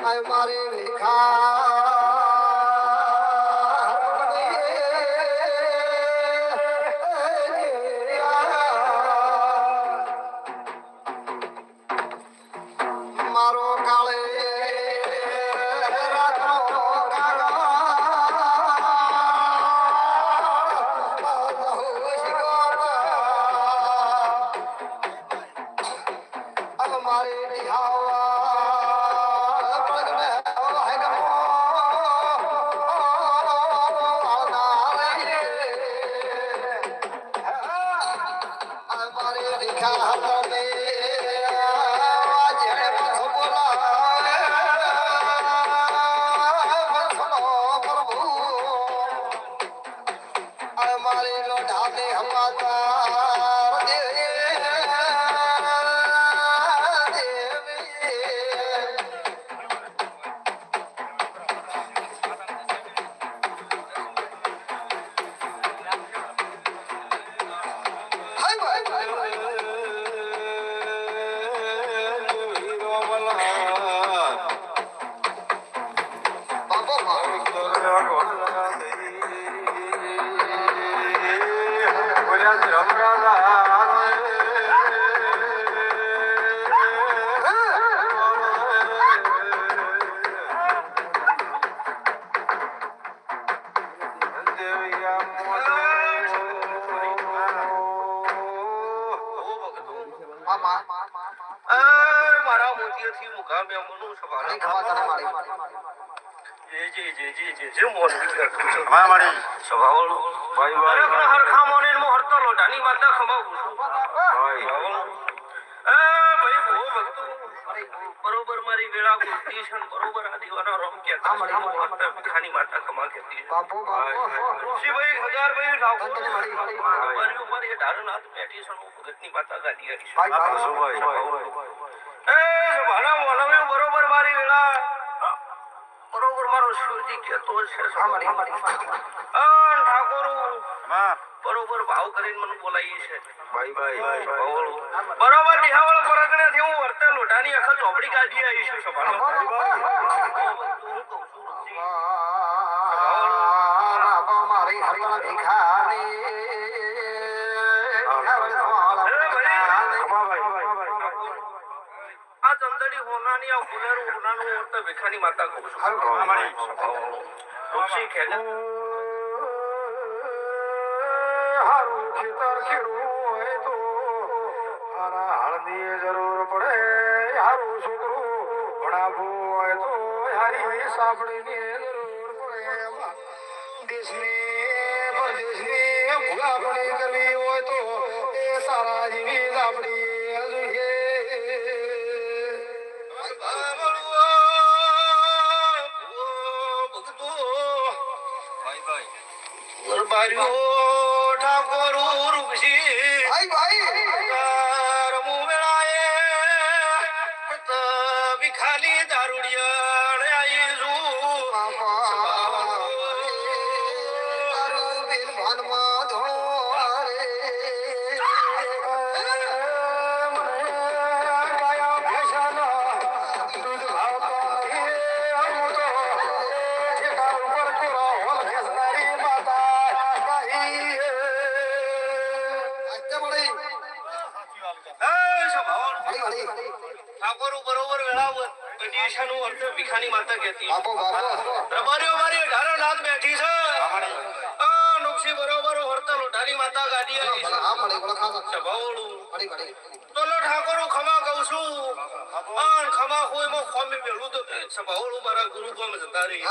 મારે ભીખા મારા મોતીથી મુખા મે મનું સવારે ખવા મારી જે મોન હા મારી સવાવળ ભાઈ ભાઈ હરખા મોને મો હરતો લોટાની માતા ખમાવું છું ભાઈ ભાઈ બહુ ભક્તો બરોબર મારી વેળા બોલતી છે બરોબર આ દીવાનો રમ કે ખાની માતા ખમા કેતી બાપો શિવભાઈ હજારભાઈ ઠાકોર મારી મારી ઉપર એ ધારનાથ બેઠી છે ભગતની માતા ગાદી આવી છે ભાઈ ભાણા મોનવે બરોબર મારી વેળા બરોબર મારો શિવજી કેતો છે ઠાકોર બરોબર ભાવ કરીને મને બોલાવી છે ભાઈ ભાઈ બરોબર નિહાવળ પરગણે થી હું વર્તે લોટાની આખા ચોપડી કાઢી આવી છું સભાનો મારી હરવા ભીખાની આ ચંદડી હોનાની આ ફુલેરું હોનાનું વર્તે ભીખાની માતા કહું છું ઋષિ ખેલે હારું ખેતર ખેડવું હોય તો હારા હળદી જરૂર પડે હારું છોકરું ભણાવવું હોય તો હારી સાંભળીની જરૂર પડે દેશની પરદેશની ભૂલાપણી કરવી હોય તો એ તારા જેવી આપણી જોઈએ ઠાકોર રૂપસી ખાલી દારૂડિયા ઠાકોર બરોબર વેળા કંડિશનનું અર્થ ભીખાની માતા કહેતી તમારી અમારી ધારનાથ બેઠી છે નુકસી બરોબર વર્તલ લોટાની માતા ગાડી આવી છે તોલો ઠાકોર ખમા કહું છું ખમા હોય મો ખોમી મેળું તો સભાવળું મારા ગુરુ કોમ જતા રહી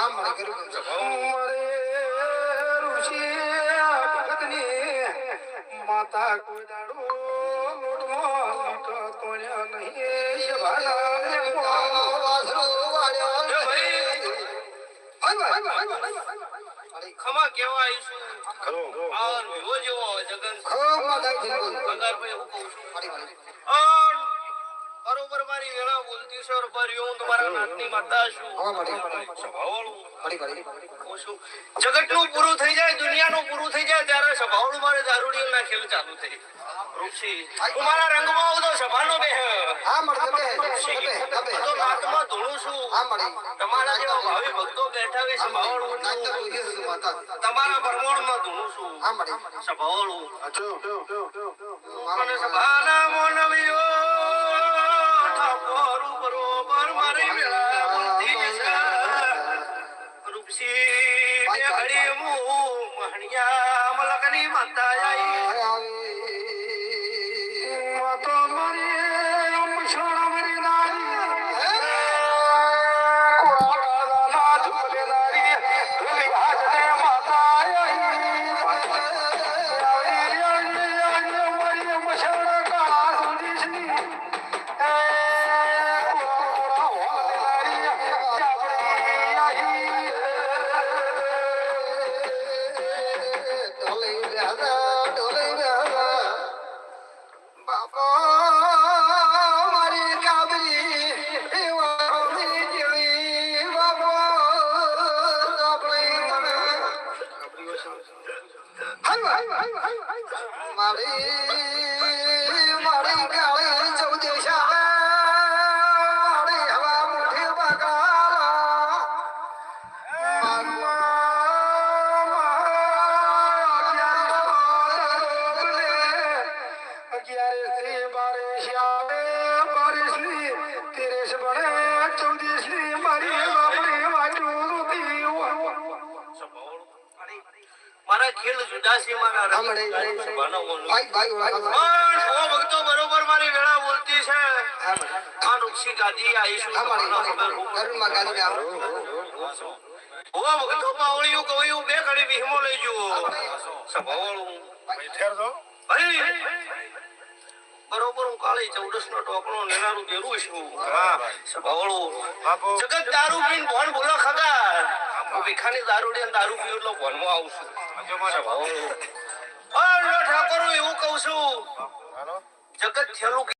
માતા કોઈ દાડો લોટમાં કોણ્યા નહીં ખમા કેવા આવીશું જગન હું કહું છું બરોબર મારી વેળા બોલતી સર પરિયો તમારા નાથની માતા છું જગતનું પૂરું થઈ જાય દુનિયાનું પૂરું થઈ જાય ત્યારે સભાવળું મારે દારૂડિયો ના ખેલ ચાલુ થઈ ઋષિ હું મારા રંગમાં આવું તો સભાનો બે તો નાથમાં ધોળું ધૂણું છું હા મળી તમારા જેવા ભાવિ ભક્તો બેઠા હોય સભાવાળું નાચ તો જોઈએ છે માતા તમારા પરમોણમાં ધૂણું છું હા મળી સભાવાળું અચો અને સભાના મોનવીઓ ઠાકોરું બરોબર મારી વેળા બોલતી છે રૂપસી બે ઘડી હું મહણિયા મલકની માતા આઈ માતો મારી મુછોડા મારી નારી કોળા ના ધુલે નારી ધુલી હાજને માતા મારી મુછોડા કાળા સુધીશની કોળા હોલ નારી જાબડી આહી ઢોલે રાધા બાપા મારી કાબરી એવા જેવી બાપા આપણે તને મારી કાળી ચૌદેશા મારી હવા મુઠી બગાલા મારા ખેલ જુદા છે મારા હા, મળે. સભાના મોનવી. ભાઈ ભાઈ ઓળખો પણ સો ભક્તો બરોબર મારી વેળા બોલતી છે હા મળે આ નુકસી ગાદી આવીશું હા મળે સભાના સભાનું. અરુણમાં ગાડી આવો ઓ ભક્તો પાવળિયું કવળિયું બે ઘડી વિહમો લઈ જુઓ સભાવાળું ભાઈ બરોબર હું કાળી ચૌદસ નો ટોકણો નેનારું દેરું છું સભાવાળું જગત દારૂ પીને ભોન બોલો ખગા હું ભીખાની દારૂડી અને દારૂ પીવું એટલે ભોનમાં આવું છું સભાવાળું ઠાકોર એવું કહું છું જગત થયેલું